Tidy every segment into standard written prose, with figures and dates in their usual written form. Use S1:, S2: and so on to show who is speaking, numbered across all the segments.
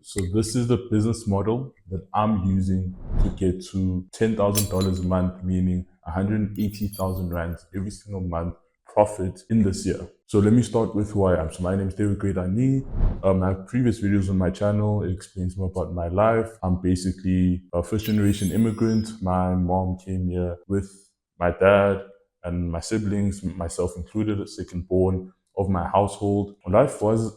S1: So this is the business model that I'm using to get to $10,000 a month, meaning 180,000 Rand every single month profit in this year. So let me start with who I am. So my name is David Gredani. I have previous videos on my channel. It explains more about my life. I'm basically a first generation immigrant. My mom came here with my dad and my siblings, myself included, a second born of my household. Life was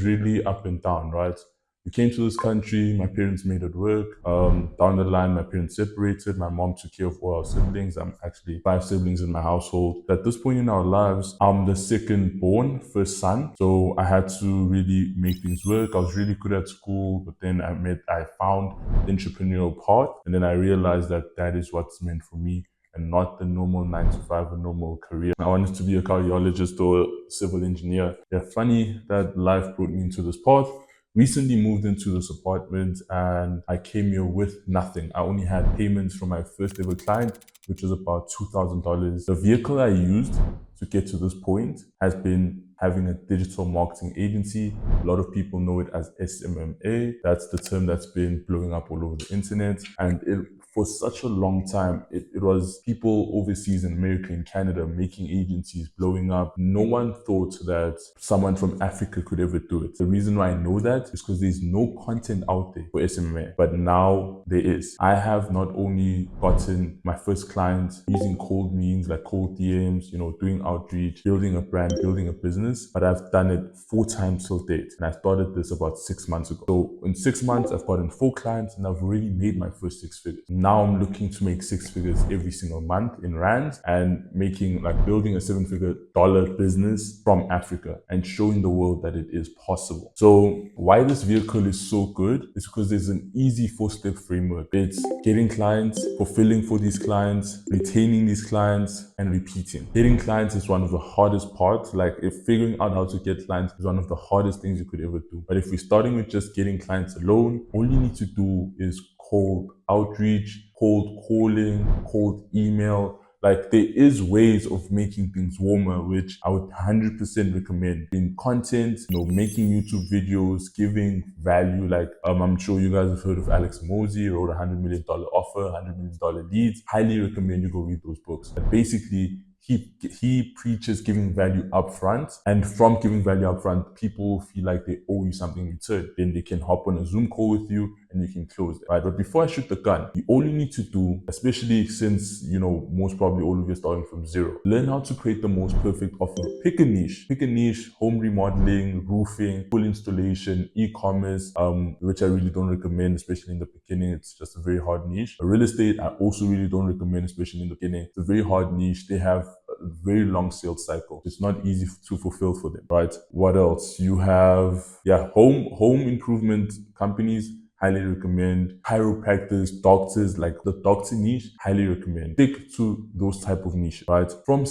S1: really up and down, right? We came to this country, my parents made it work. Down the line, my parents separated. My mom took care of all our siblings. I'm actually 5 siblings in my household. At this point in our lives, I'm the second born, first son. So I had to really make things work. I was really good at school, but then I found the entrepreneurial part. And then I realized that that is what's meant for me, and not the normal 9 to 5, a normal career. I wanted to be a cardiologist or a civil engineer. Yeah, funny that life brought me into this path. Recently moved into this apartment and I came here with nothing. I only had payments from my first ever client, which was about $2,000. The vehicle I used to get to this point has been having a digital marketing agency. A lot of people know it as SMMA. That's the term that's been blowing up all over the internet. And for such a long time, it was people overseas in America and Canada making agencies, blowing up. No one thought that someone from Africa could ever do it. The reason why I know that is because there's no content out there for SMMA, but now there is. I have not only gotten my first clients using cold means like cold DMs, doing outreach, building a brand, building a business, but I've done it 4 times till date. And I started this about 6 months ago. So in 6 months, I've gotten 4 clients and I've already made my first 6 figures. Now I'm looking to make 6 figures every single month in rands and building a 7-figure dollar business from Africa and showing the world that it is possible. So why this vehicle is so good is because there's an easy 4-step framework. It's getting clients, fulfilling for these clients, retaining these clients, and repeating. Getting clients is one of the hardest parts. If figuring out how to get clients is one of the hardest things you could ever do. But if we're starting with just getting clients alone, all you need to do is cold outreach, cold calling, cold email. There is ways of making things warmer, which I would 100% recommend. In content, making YouTube videos, giving value. I'm sure you guys have heard of Alex Mosey, wrote $100 million offer, $100 million leads. Highly recommend you go read those books. But basically, he preaches giving value up front, and from giving value up front, people feel like they owe you something in return. Then they can hop on a Zoom call with you and you can close it, right? But before I shoot the gun, all you need to do, especially since, most probably all of you are starting from zero, learn how to create the most perfect offer. Pick a niche, home remodeling, roofing, full installation, e-commerce, which I really don't recommend, especially in the beginning. It's just a very hard niche. Real estate, I also really don't recommend, especially in the beginning. It's a very hard niche. They have a very long sales cycle. It's not easy to fulfill for them, right? What else? You have, home improvement companies. Highly recommend. Chiropractors, doctors, like the doctor niche, highly recommend. Stick to those type of niche, right? From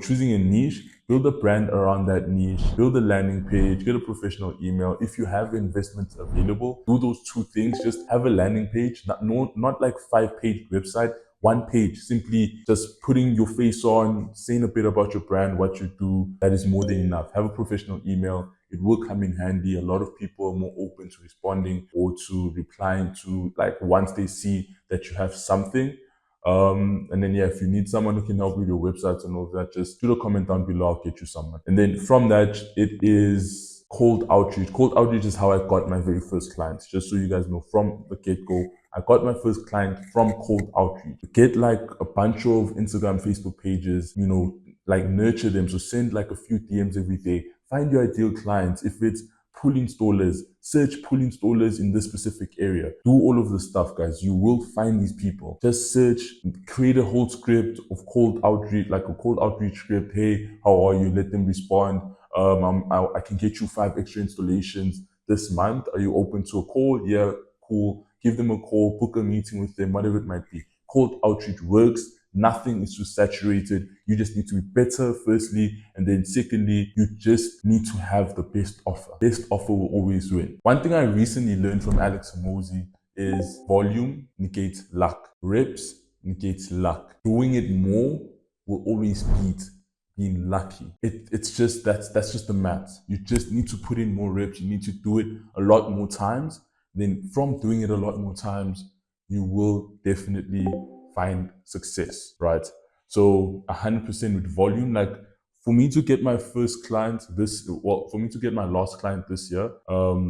S1: choosing a niche, build a brand around that niche, build a landing page, get a professional email. If you have investments available, do those 2 things. Just have a landing page, not like 5-page website. 1 page, simply just putting your face on, saying a bit about your brand, what you do. That is more than enough. Have a professional email. It will come in handy. A lot of people are more open to responding or to replying to, once they see that you have something. And then, if you need someone who can help with your websites and all that, just shoot a comment down below. I'll get you someone. And then from that, it is cold outreach. Cold outreach is how I got my very first clients. Just so you guys know, from the get-go, I got my first client from cold outreach. Get a bunch of Instagram, Facebook pages, nurture them. So send a few DMs every day. Find your ideal clients. If it's pool installers, search pool installers in this specific area. Do all of this stuff, guys. You will find these people. Just search, create a whole script of cold outreach, like a cold outreach script. Hey, how are you? Let them respond. I can get you 5 extra installations this month. Are you open to a call? Yeah, cool. Give them a call, book a meeting with them, whatever it might be. Cold outreach works. Nothing is too saturated. You just need to be better, firstly. And then secondly, you just need to have the best offer. Best offer will always win. One thing I recently learned from Alex Mosey is volume negates luck. Reps negates luck. Doing it more will always beat being lucky. It's just that's just the math. You just need to put in more reps. You need to do it a lot more times. Then from doing it a lot more times, you will definitely find success, right? So 100% with volume, like for me to get my first client for me to get my last client this year,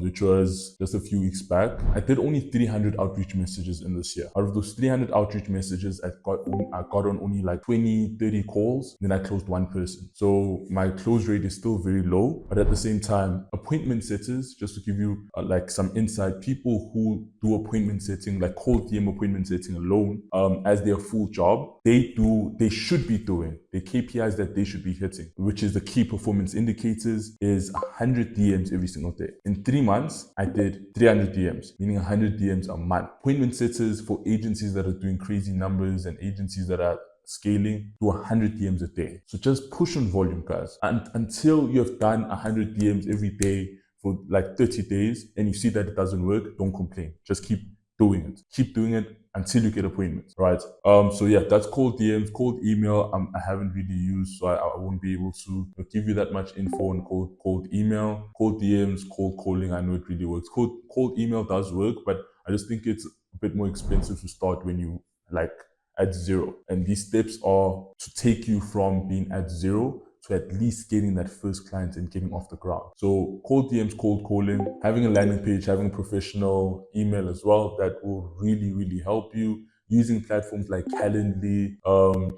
S1: which was just a few weeks back, I did only 300 outreach messages in this year. Out of those 300 outreach messages, I got on only like 20, 30 calls, then I closed one person. So my close rate is still very low, but at the same time, appointment setters, just to give you like some insight, people who do appointment setting, like cold DM appointment setting alone, as their full job, they should be doing the KPIs that they should be hitting, which is the key performance indicators, is 100 DMs every single day. In 3 months, I did 300 DMs, meaning 100 DMs a month. Appointment setters for agencies that are doing crazy numbers and agencies that are scaling, do 100 DMs a day. So just push on volume, guys. And until you have done 100 DMs every day for like 30 days and you see that it doesn't work, don't complain. Just keep doing it. Keep doing it until you get appointments, right? So yeah, that's cold DMs. Cold email, I haven't really used, so I won't be able to give you that much info on cold email. Cold DMs, cold calling, I know it really works. Cold email does work, but I just think it's a bit more expensive to start when you like at zero. And these steps are to take you from being at zero to at least getting that first client and getting off the ground. So cold DMs, cold calling, having a landing page, having a professional email as well, that will really, really help you. Using platforms like Calendly,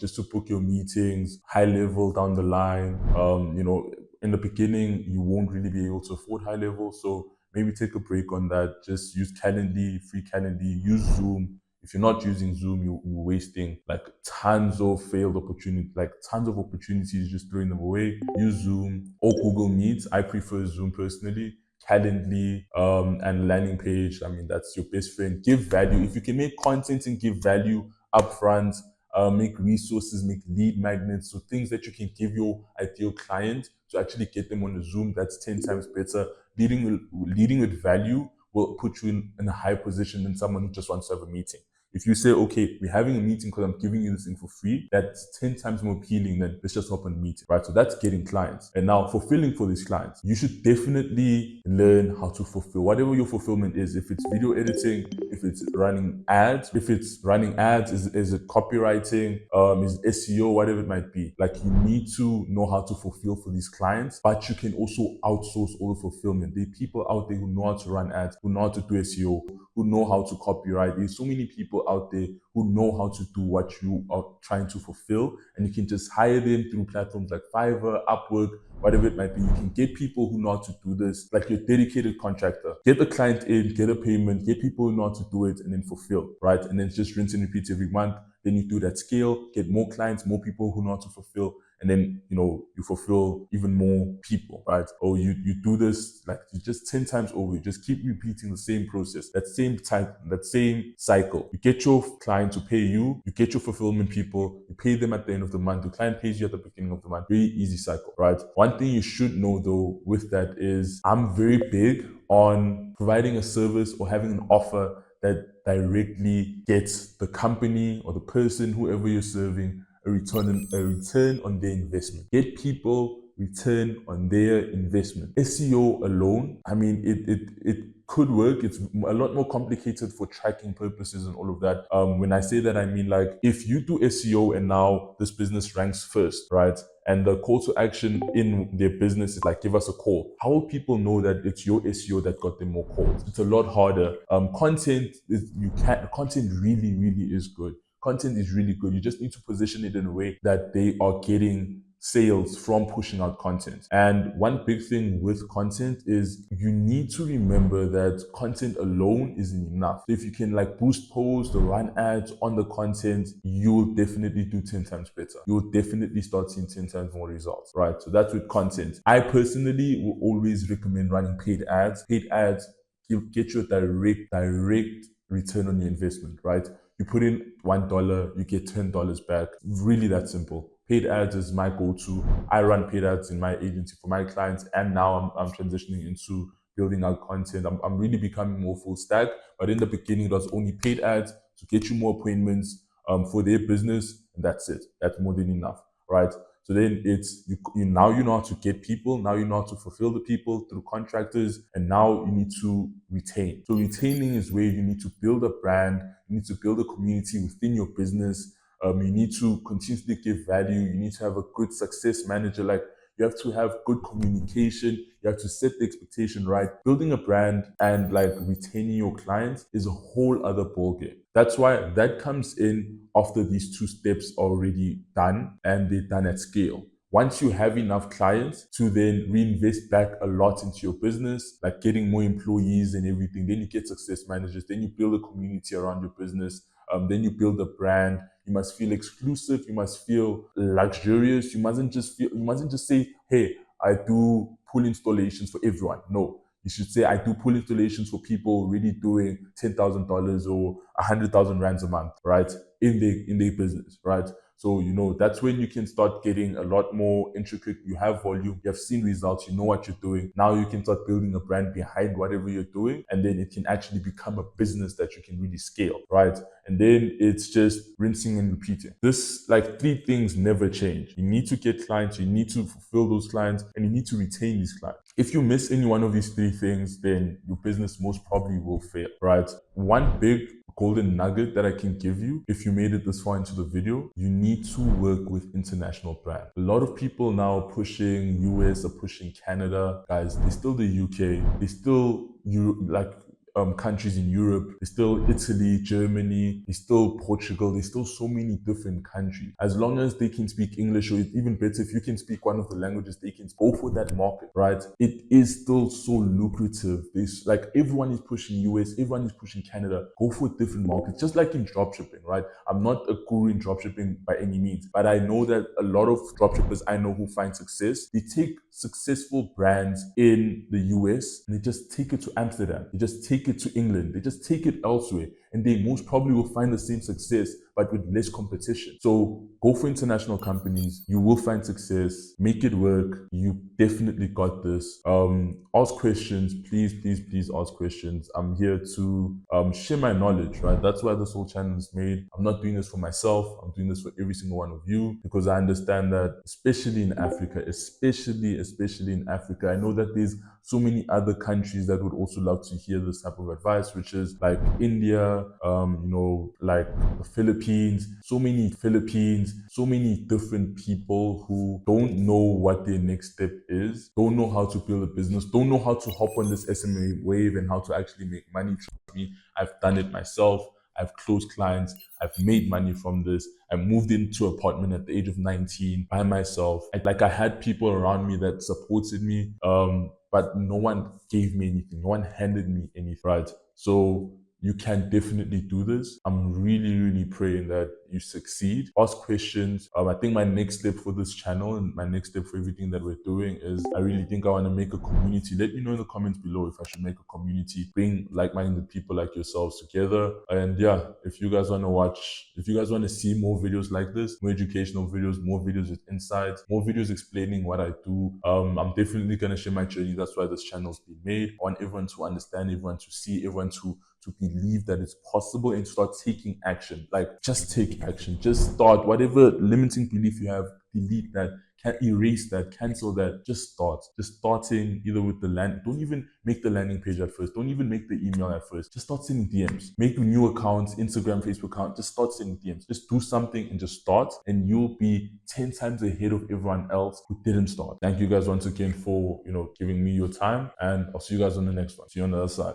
S1: just to book your meetings, high level down the line. In the beginning, you won't really be able to afford high level. So maybe take a break on that. Just use Calendly, free Calendly, use Zoom. If you're not using Zoom, you're wasting like tons of failed opportunities, like tons of opportunities, just throwing them away. Use Zoom or Google Meet. I prefer Zoom personally. Calendly, and landing page. I mean, that's your best friend. Give value. If you can make content and give value upfront, make resources, make lead magnets, so things that you can give your ideal client to actually get them on a Zoom, that's 10 times better. Leading with value will put you in a higher position than someone who just wants to have a meeting. If you say, okay, we're having a meeting because I'm giving you this thing for free, that's 10 times more appealing than let's just hop on a meeting, right? So that's getting clients. And now fulfilling for these clients, you should definitely learn how to fulfill whatever your fulfillment is. If it's video editing, if it's running ads, is it copywriting, is it SEO, whatever it might be. Like, you need to know how to fulfill for these clients, but you can also outsource all the fulfillment. There are people out there who know how to run ads, who know how to do SEO, who know how to copyright. There's so many people out there who know how to do what you are trying to fulfill, and you can just hire them through platforms like Fiverr, Upwork, whatever it might be. You can get people who know how to do this, like your dedicated contractor. Get the client in, get a payment, get people who know how to do it, and then fulfill, right? And then just rinse and repeat every month. Then you do that scale, get more clients, more people who know how to fulfill, and then, you fulfill even more people, right? Or you do this like just 10 times over. You just keep repeating the same process, that same cycle. You get your client to pay you, you get your fulfillment people, you pay them at the end of the month, the client pays you at the beginning of the month. Very easy cycle, right? One thing you should know though with that is I'm very big on providing a service or having an offer that directly gets the company or the person, whoever you're serving, a return on their investment. Get people return on their investment. SEO alone, I mean, it could work. It's a lot more complicated for tracking purposes and all of that. When I say that, I mean, like, if you do SEO and now this business ranks first, right? And the call to action in their business is like, give us a call. How will people know that it's your SEO that got them more calls? It's a lot harder. Content really, really is good. Content is really good. You just need to position it in a way that they are getting sales from pushing out content. And one big thing with content is you need to remember that content alone isn't enough. So if you can like boost posts or run ads on the content, you'll definitely do 10 times better. You'll definitely start seeing 10 times more results, right? So that's with content. I personally will always recommend running paid ads. Paid ads get you a direct return on your investment, right? You put in $1, you get $10 back. Really that simple. Paid ads is my go-to. I run paid ads in my agency for my clients, and now I'm transitioning into building out content. I'm really becoming more full stack, but in the beginning it was only paid ads to get you more appointments for their business, and that's it. That's more than enough, right? So then it's now you know how to get people, now you know how to fulfill the people through contractors, and now you need to retain. So retaining is where you need to build a brand, you need to build a community within your business. You need to continuously give value. You need to have a good success manager. Like, you have to have good communication. You have to set the expectation right. Building a brand and like retaining your clients is a whole other ballgame. That's why that comes in after these two steps are already done and they're done at scale. Once you have enough clients to then reinvest back a lot into your business, like getting more employees and everything, then you get success managers, then you build a community around your business, then you build a brand. You must feel exclusive. You must feel luxurious. You mustn't just say, hey, I do pool installations for everyone. No, you should say, I do pool installations for people really doing $10,000 or 100,000 rands a month, right? In their business, right? So, that's when you can start getting a lot more intricate. You have volume, you have seen results, you know what you're doing. Now you can start building a brand behind whatever you're doing, and then it can actually become a business that you can really scale, right? And then it's just rinsing and repeating. This, like, three things never change. You need to get clients, you need to fulfill those clients, and you need to retain these clients. If you miss any one of these three things, then your business most probably will fail, right? One big golden nugget that I can give you, if you made it this far into the video, you need to work with international brands. A lot of people now pushing US, are pushing Canada. Guys, there's still the UK, there's still countries in Europe, there's still Italy, Germany, there's still Portugal, there's still so many different countries. As long as they can speak English, or even better, if you can speak one of the languages, they can go for that market, right? It is still so lucrative. There's like, everyone is pushing US, everyone is pushing Canada. Go for different markets, just like in dropshipping, right? I'm not a guru in dropshipping by any means, but I know that a lot of dropshippers I know who find success, they take successful brands in the US and they just take it to Amsterdam, they just take it to England, they just take it elsewhere, and they most probably will find the same success but with less competition. So go for international companies, you will find success, make it work. You definitely got this. Ask questions, please ask questions. I'm here to share my knowledge, right? That's why this whole channel is made. I'm not doing this for myself, I'm doing this for every single one of you, because I understand that, especially in Africa, especially in Africa, I know that there's so many other countries that would also love to hear this type of advice, which is like India, like the Philippines, so many different people who don't know what their next step is, don't know how to build a business, don't know how to hop on this SMMA wave and how to actually make money. Trust me, I've done it myself. I've closed clients. I've made money from this. I moved into an apartment at the age of 19 by myself. I had people around me that supported me, but no one gave me anything. No one handed me anything, right? So you can definitely do this. I'm really praying that you succeed. Ask questions. I think my next step for this channel and my next step for everything that we're doing is, I really think I want to make a community. Let me know in the comments below if I should make a community, bring like-minded people like yourselves together. And yeah, if you guys want to see more videos like this, more educational videos, more videos with insights, more videos explaining what I do, I'm definitely going to share my journey. That's why this channel's been made. I want everyone to understand, everyone to see, everyone to believe that it's possible and start taking action. Like, just take action. Just start. Whatever limiting belief you have, delete that. Erase that, cancel that. Just start. Just starting either with the don't even make the landing page at first. Don't even make the email at first. Just start sending DMs. Make new accounts, Instagram, Facebook account. Just start sending DMs. Just do something and just start, and you'll be 10 times ahead of everyone else who didn't start. Thank you guys once again for, giving me your time, and I'll see you guys on the next one. See you on the other side.